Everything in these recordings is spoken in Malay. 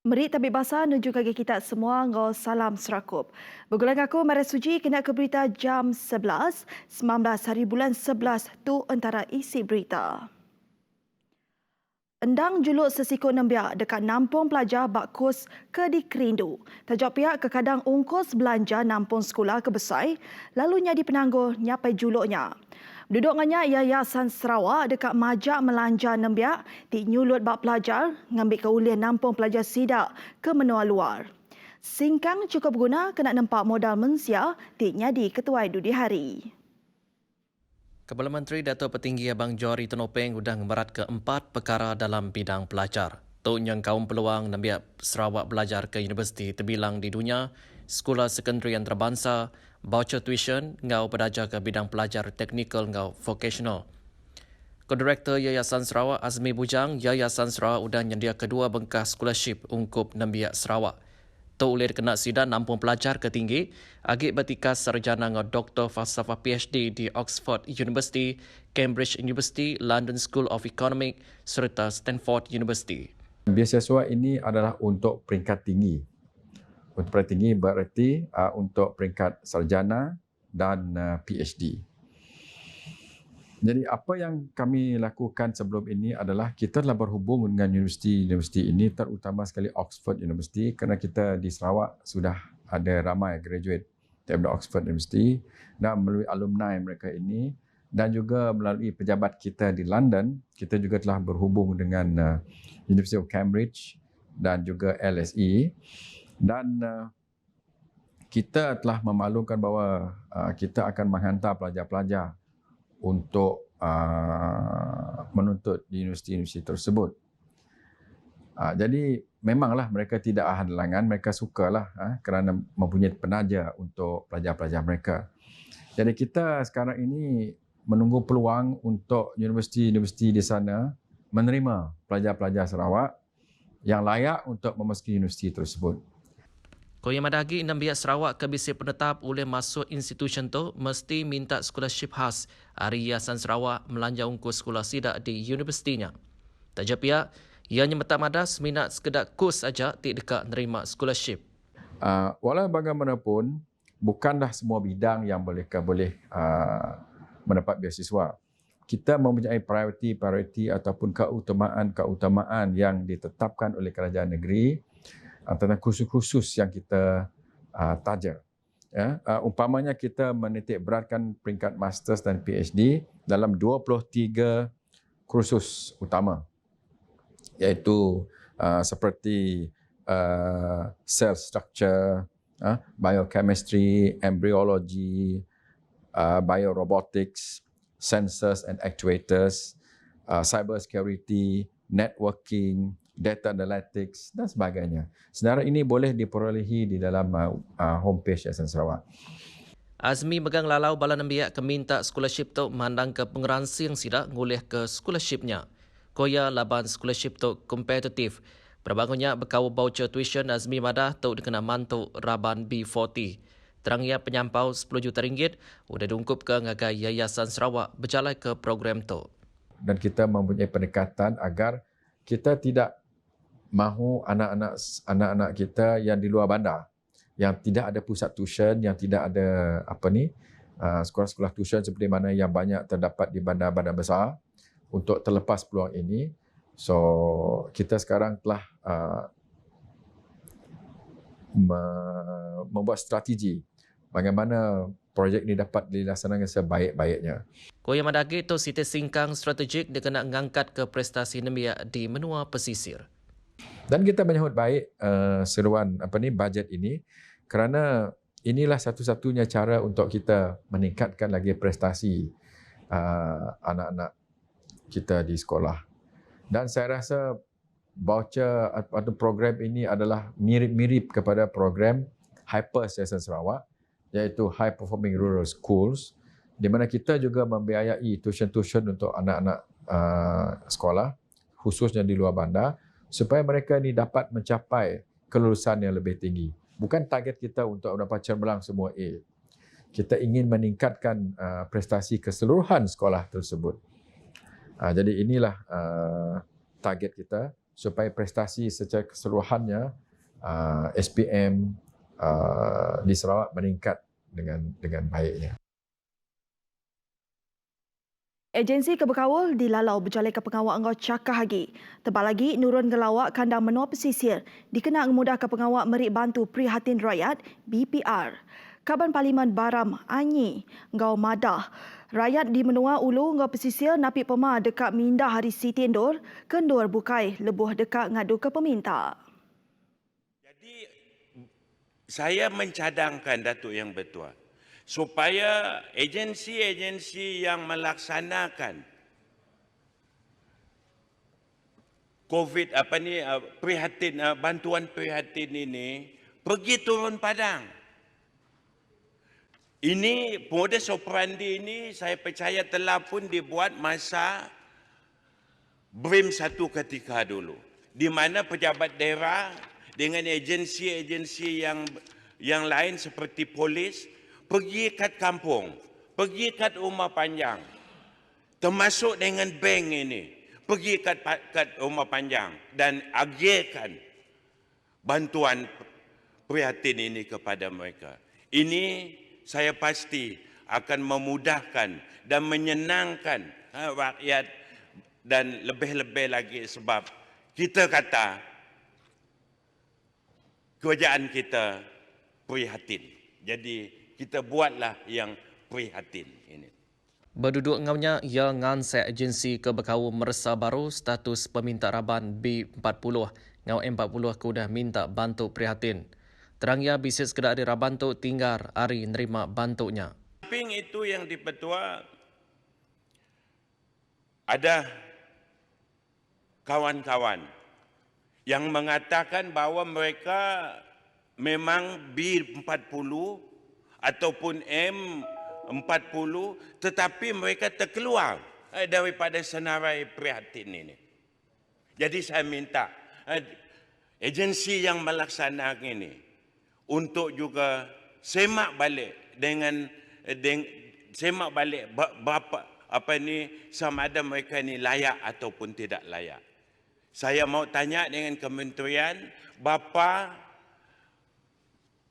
Meri tabik bahasa nuju kaki kita semua ngau salam serakup. Bergulang aku Maria Suji kena ke berita jam 11, 19 hari bulan 11 tu antara isi berita. Endang juluk sesiko nembiak dekat nampung pelajar bak kos ke di Kerindu. Tajuk pihak ke kadang ungkos belanja nampung sekolah ke Besai, lalu nyadi penangguh nyapai juluknya. Duduk nganya Yayasan Sarawak dekat majak melanja nembiak di nyulut bak pelajar ngambil keulian nampung pelajar sidak ke menua luar. Singkang cukup guna kena nampak modal mensia di nyadi ketua dudi hari. Kepala Menteri Dato' Petinggi Abang Johari Tenopeng udang merat keempat perkara dalam bidang pelajar. Tok yang kaum peluang nambiak Sarawak belajar ke universiti terbilang di dunia, sekolah sekondari antarabangsa, voucher tuition, ngau pedaja ke bidang pelajar teknikal ngau vocational. Ko-Direktor Yayasan Sarawak Azmi Bujang, Yayasan Sarawak udah nyedia kedua bengkah scholarship ungkup nambiak Sarawak. Tok ulir kena sidang nampung pelajar ke tinggi, agik bertikas sarjana ngau Dr. Falsafah PhD di Oxford University, Cambridge University, London School of Economics serta Stanford University. Beasiswa ini adalah untuk peringkat tinggi. Untuk peringkat tinggi berarti untuk peringkat sarjana dan PhD. Jadi apa yang kami lakukan sebelum ini adalah kita telah berhubung dengan universiti-universiti ini, terutama sekali Oxford University, kerana kita di Sarawak sudah ada ramai graduate daripada Oxford University dan melalui alumni mereka ini dan juga melalui pejabat kita di London, kita juga telah berhubung dengan University of Cambridge dan juga LSE dan kita telah memaklumkan bahawa kita akan menghantar pelajar-pelajar untuk menuntut di universiti-universiti tersebut. Jadi memanglah mereka tidak ada halangan, mereka sukalah kerana mempunyai penaja untuk pelajar-pelajar mereka. Jadi kita sekarang ini menunggu peluang untuk universiti-universiti di sana menerima pelajar-pelajar Sarawak yang layak untuk memasuki universiti tersebut. Koya madagi nambiak Sarawak ke bisi penetap oleh masuk institusi tu mesti minta scholarship khas hari Yayasan Sarawak melanja ungkus sekolah sidak di universitinya. Tajak pihak, ianya metak madas minat sekedar kurs saja tidak dekat nerima scholarship. Walau bagaimanapun, bukanlah semua bidang yang boleh mendapat beasiswa. Kita mempunyai prioriti ataupun keutamaan yang ditetapkan oleh kerajaan negeri tentang khusus-khusus yang kita taja. Ya, umpamanya kita menitik beratkan peringkat masters dan PhD dalam 23 kursus utama, iaitu seperti cell structure, biochemistry, embryology, biorobotics, sensors and actuators, cyber security, networking, data analytics dan sebagainya. Sedara ini boleh diperolehi di dalam homepage Yayasan Sarawak. Azmi megang lalau bala nambiak ke minta scholarship tu mandang ke pengeransi yang sidak ngulih ke scholarshipnya. Koya laban scholarship tu kompetitif. Perbangunnya berkau voucher tuition Azmi madah tu dikena mantu Raban B40. Terang ia penyampau 10 juta ringgit udah diungkup ke ngagai Yayasan Sarawak berjalan ke program tu. Dan kita mempunyai pendekatan agar kita tidak mahu anak-anak kita yang di luar bandar, yang tidak ada pusat tuition, yang tidak ada sekolah-sekolah tuition seperti mana yang banyak terdapat di bandar-bandar besar untuk terlepas peluang ini. So kita sekarang telah membuat strategi bagaimana projek ini dapat dilaksanakan sebaik-baiknya. Koya madagi tu siti singkang strategik dia kena ngangkat ke prestasi nembiak di menua pesisir. Dan kita menyambut baik seruan bajet ini kerana inilah satu-satunya cara untuk kita meningkatkan lagi prestasi anak-anak kita di sekolah. Dan saya rasa voucher atau program ini adalah mirip-mirip kepada program HYPERS Yayasan Sarawak, iaitu High Performing Rural Schools, di mana kita juga membiayai tuition untuk anak-anak sekolah, khususnya di luar bandar, supaya mereka ni dapat mencapai kelulusan yang lebih tinggi. Bukan target kita untuk mendapat cemerlang semua A. Kita ingin meningkatkan prestasi keseluruhan sekolah tersebut. Jadi inilah target kita supaya prestasi secara keseluruhannya SPM di Sarawak meningkat dengan baiknya. Agensi Keberkawal dilalau berjalai ke pengawal Angau Cakah Hagi. Tebal lagi, nurun gelawak kandang menua pesisir dikenal memudahkan pengawal merik bantu Prihatin Rakyat BPR. Kaban Parlimen Baram Anyi Ngau Madah. Rakyat di menua ulu Ngau pesisir napik pema dekat minda hari si tindur, kendur bukai lebuh dekat ngadu ke peminta. Jadi saya mencadangkan Datuk Yang Bertuah supaya agensi-agensi yang melaksanakan bantuan prihatin ini pergi turun padang. Ini modus operandi ini saya percaya telah pun dibuat masa BRIM satu ketika dulu, di mana pejabat daerah dengan agensi-agensi yang lain seperti polis pergi kat kampung, pergi kat rumah panjang, termasuk dengan bank ini, pergi kat rumah panjang dan agihkan bantuan prihatin ini kepada mereka. Ini saya pasti akan memudahkan dan menyenangkan rakyat dan lebih-lebih lagi sebab kita kata kerajaan kita prihatin. Jadi kita buatlah yang prihatin ini. Berduduk ngaunya, ia ngansai agensi Keberkawal Mersa baru status peminta raban B40. Ngau M40 kudah minta bantu prihatin. Terang ia bisnes kedak ada raban tu tinggal hari nerima bantunya. Samping itu yang dipertua, ada kawan-kawan yang mengatakan bahawa mereka memang B40 ataupun M40 tetapi mereka terkeluar daripada senarai prihatin ini. Jadi saya minta agensi yang melaksanakan ini untuk juga semak balik semak balik sama ada mereka ni layak ataupun tidak layak. Saya mau tanya dengan kementerian, bapa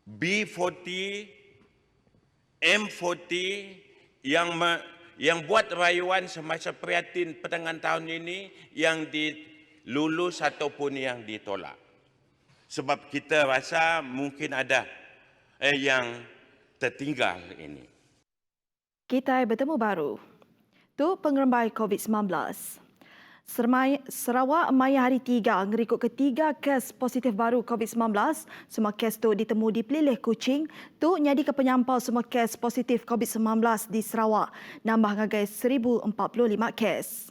B40 M40 yang buat rayuan semasa prihatin pertengahan tahun ini yang dilulus ataupun yang ditolak. Sebab kita rasa mungkin ada yang tertinggal ini. Kita bertemu baru. Tu pengerembai COVID-19. Sarawak Maya hari 3 ngerikut ketiga kes positif baru COVID-19. Semua kes tu ditemu di Pelilih Kuching. Tu nyadi ke penyampau semua kes positif COVID-19 di Sarawak. Nambah ngagai 1,045 kes.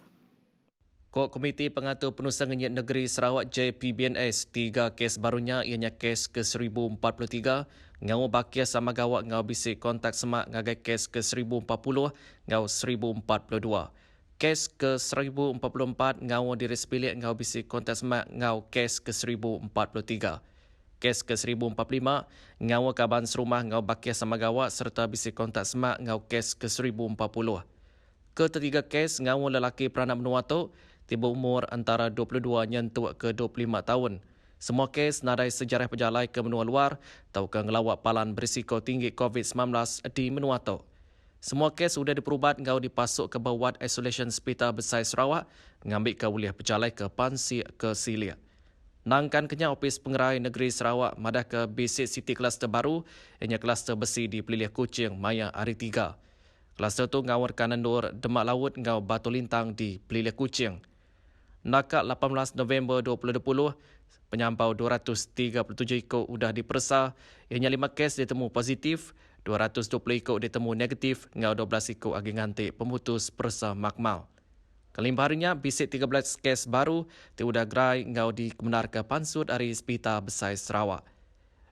Komiti Pengatur Penurusan Renyet Negeri Sarawak JPBNS, 3 kes barunya ianya kes ke-1043, ngau bakia sama gawak ngau bisik kontak semak ngagai kes ke-1040 ngau 1042. Kes ke-1044 ngau diri sepilik ngau bisik kontak semak ngau kes ke-1043. Kes ke-1045 ngau kaban serumah ngau bakia sama gawak serta bisik kontak semak ngau kes ke-1040. Ketiga kes ngau lelaki peranak menua tu tiba umur antara 22 nyentuh ke 25 tahun. Semua kes nadai sejarah perjalai ke menua luar atau ke ngelawak palan berisiko tinggi COVID-19 di menua tu. Semua kes sudah diperubat ngau dipasuk ke bawah isolation Hospital Besar Sarawak ngambil ke uliah perjalai ke Pansi ke Silia. Nangkan kenya Opis Pengerai Negeri Sarawak madah ke Basic City Cluster baru ianya kluster besi di Pelilih Kuching Maya hari 3. Kluster tu ngawar kanan nur Demak Laut ngau Batu Lintang di Pelilih Kuching. Nakak 18 November 2020, penyampau 237 ikut sudah dipersa, ianya 5 kes ditemu positif, 220 ikut ditemu negatif, ngau 12 ikut agi ngantik pemutus persa makmal. Kelima harinya, bisik 13 kes baru, tiudah gerai ngau dikebenar ke Pansut dari Hospital Besar Sarawak.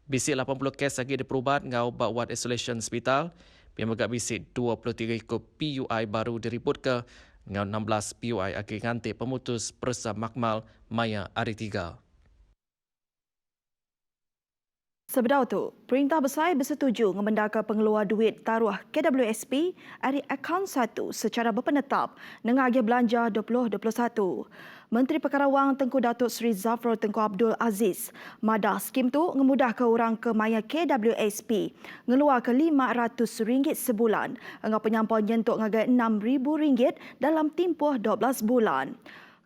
Bisik 80 kes lagi diperubat ngau bawat isolation hospital, yang megak bisik 23 ikut PUI baru diriput ke dengan 16 PUI akhir ngantik pemutus Persa Makmal Maya hari 3. Sebelum itu, Perintah Besar bersetuju memendaka pengeluar duit taruh KWSP dari akaun 1 secara berpenetap dengan agih belanja 2021. Menteri Perkara Wang Tengku Datuk Seri Zafrul Tengku Abdul Aziz madah skim tu memudahkan orang ke maya KWSP ngeluar ke RM500 sebulan dengan penyampaian nyentuk ngagai RM6,000 dalam tempoh 12 bulan.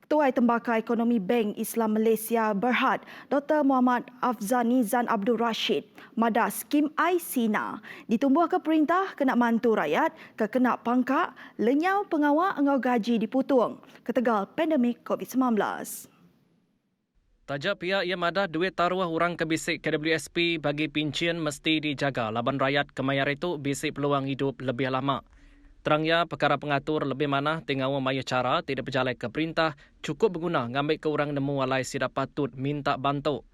Ketua Tembaka Ekonomi Bank Islam Malaysia Berhad, Dr. Muhammad Afzani Zan Abdul Rashid, madah skim iSina ditumbuh ke perintah kena mantu rakyat ke kena pangkak lenyau pengawal engau gaji diputung ketegal pandemik COVID-19. Taja pihak yang madah duit taruh orang ke bisik KWSP bagi pincian mesti dijaga. Laban rakyat kemayar itu bisik peluang hidup lebih lama. Terangnya, perkara pengatur lebih mana tengah maya cara tidak berjalan ke perintah cukup berguna ngambil ke orang nemu walai sidak patut minta bantu.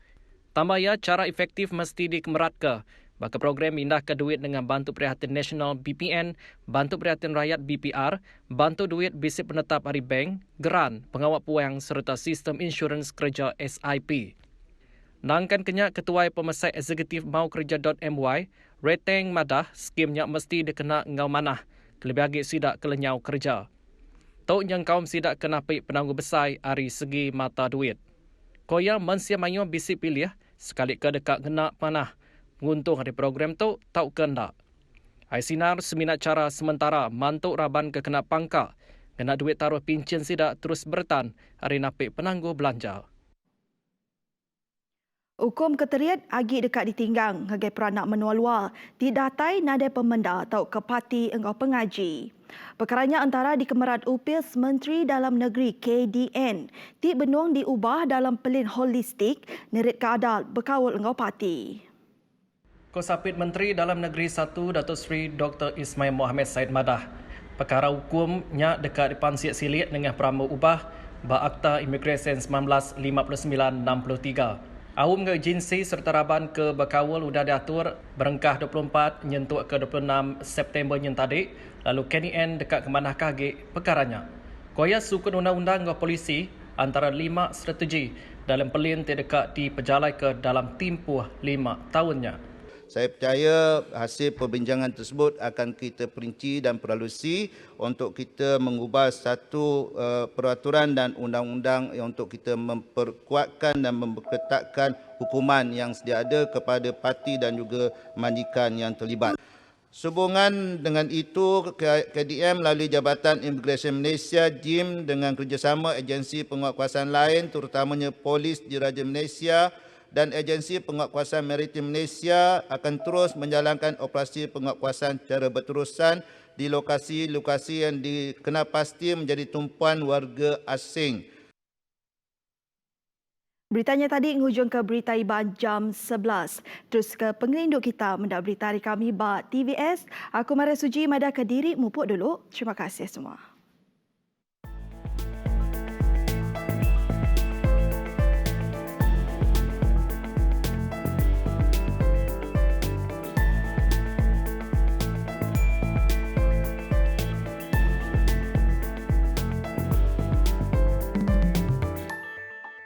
Tambah ya, cara efektif mesti dikemerat ke. Baka program indah ke duit dengan bantu perhatian nasional BPN, bantu perhatian rakyat BPR, bantu duit bisik penetap hari bank, geran, pengawal puang serta sistem insurans kerja SIP. Nangkan kenyak Ketua Pemesai Eksekutif Mau Kerja.my, reteng madah skimnya mesti dikena ngau manah. Lebih lagi sidak kelenyau kerja. Tok yang kaum sidak kena pik penangguh besar dari segi mata duit. Koya mensia mayu bisik pilih sekali ke dekat kena panah. Menguntung dari program tu tau kendak. iSinar seminat cara sementara mantuk raban ke kena pangkak. Kena duit taruh pincin sidak terus bertan hari napik penangguh belanja. Hukum keteriat agi dekat ditinggang ngagai peranak menua-luar didatai nadai pemenda atau ke parti engkau pengaji. Perkaranya antara dikemerat UPIS Menteri Dalam Negeri KDN ti benung diubah dalam pelin holistik nerit keadal berkawal engkau parti. Kosapit Menteri Dalam Negeri 1 Datuk Seri Dr. Ismail Mohamed Said Madah. Perkara hukumnya dekat dipansiat silit dengan peramu ubah ba Akta Imigresen 1959-63. Awam ke agensi serta raban ke berkawal sudah diatur berengkah 24 nyentuk ke 26 September yang tadi, lalu KDN dekat ke manah kage perkaranya. Koya sukun undang-undang ke polisi antara 5 strategi dalam pelin terdekat di pejalai ke dalam tempoh 5 tahunnya. Saya percaya hasil perbincangan tersebut akan kita perinci dan peralusi untuk kita mengubah satu peraturan dan undang-undang untuk kita memperkuatkan dan memperketatkan hukuman yang sedia ada kepada parti dan juga majikan yang terlibat. Sehubungan dengan itu, KDM melalui Jabatan Imigresen Malaysia JIM dengan kerjasama agensi penguatkuasaan lain terutamanya Polis Diraja Malaysia dan Agensi Penguatkuasaan Maritim Malaysia akan terus menjalankan operasi penguatkuasaan secara berterusan di lokasi-lokasi yang dikena pasti menjadi tumpuan warga asing. Beritanya tadi menghujung ke berita iban jam 11. Terus ke pengelinduk kita mendak berita hari kami ba TVS. Aku Maria Suji madah ke diri mupuk dulu. Terima kasih semua.